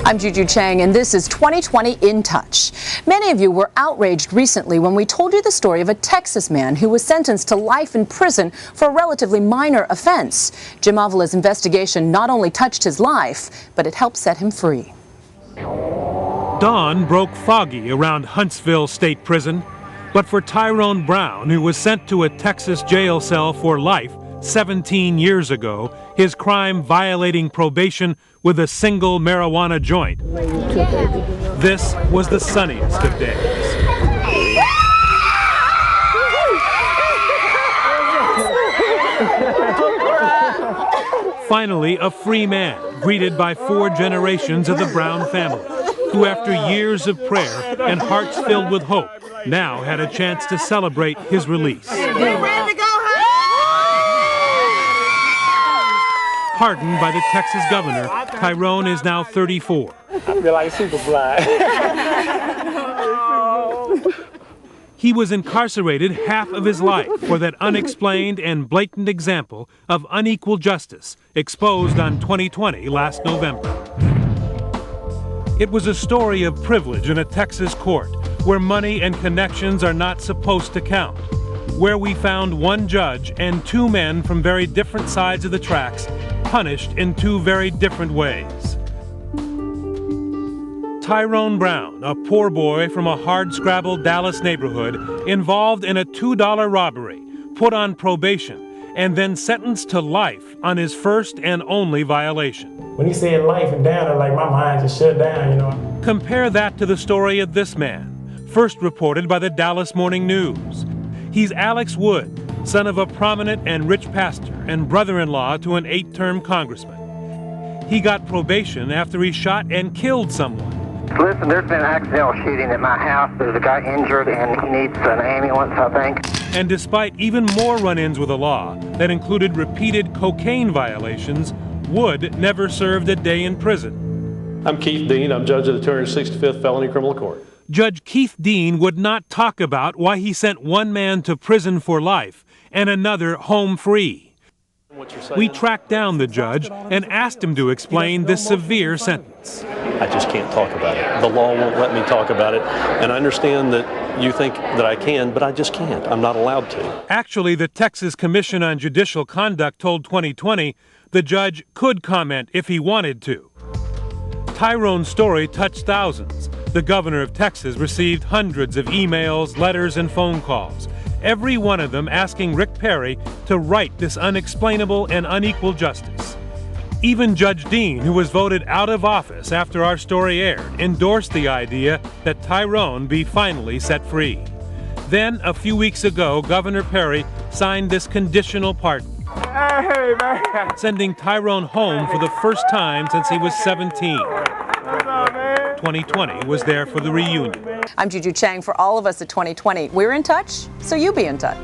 I'm Juju Chang, and this is 2020 In Touch. Many of you were outraged recently when we told you the story of a Texas man who was sentenced to life in prison for a relatively minor offense. Jim Avila's investigation not only touched his life, but it helped set him free. Dawn broke foggy around Huntsville State Prison, but for Tyrone Brown, who was sent to a Texas jail cell for life 17 years ago, his crime violating probation with a single marijuana joint. This was the sunniest of days. Finally, a free man, greeted by 4 generations of the Brown family, who after years of prayer and hearts filled with hope, now had a chance to celebrate his release. Pardoned by the Texas governor, Tyrone is now 34. I feel like Superfly. He was incarcerated half of his life for that unexplained and blatant example of unequal justice exposed on 2020 last November. It was a story of privilege in a Texas court where money and connections are not supposed to count, where we found one judge and 2 men from very different sides of the tracks punished in 2 very different ways. Tyrone Brown, a poor boy from a hardscrabble Dallas neighborhood, involved in a $2 robbery, put on probation, and then sentenced to life on his first and only violation. When he said life and down, like my mind just shut down, you know. Compare that to the story of this man, first reported by the Dallas Morning News. He's Alex Wood, son of a prominent and rich pastor and brother-in-law to an 8-term congressman. He got probation after he shot and killed someone. Listen, there's been an accidental shooting at my house. There's a guy injured and he needs an ambulance, I think. And despite even more run-ins with the law that included repeated cocaine violations, Wood never served a day in prison. I'm Keith Dean. I'm judge of the 265th Felony Criminal Court. Judge Keith Dean would not talk about why he sent one man to prison for life and another home free. We tracked down the judge and asked him to explain this severe sentence. I just can't talk about it. The law won't let me talk about it. And I understand that you think that I can, but I just can't. I'm not allowed to. Actually, the Texas Commission on Judicial Conduct told 2020 the judge could comment if he wanted to. Tyrone's story touched thousands. The governor of Texas received hundreds of emails, letters, and phone calls, every one of them asking Rick Perry to right this unexplainable and unequal justice. Even Judge Dean, who was voted out of office after our story aired, endorsed the idea that Tyrone be finally set free. Then, a few weeks ago, Governor Perry signed this conditional pardon, sending Tyrone home for the first time since he was 17. 2020 was there for the reunion. I'm Juju Chang. For all of us at 2020, we're in touch, so you be in touch.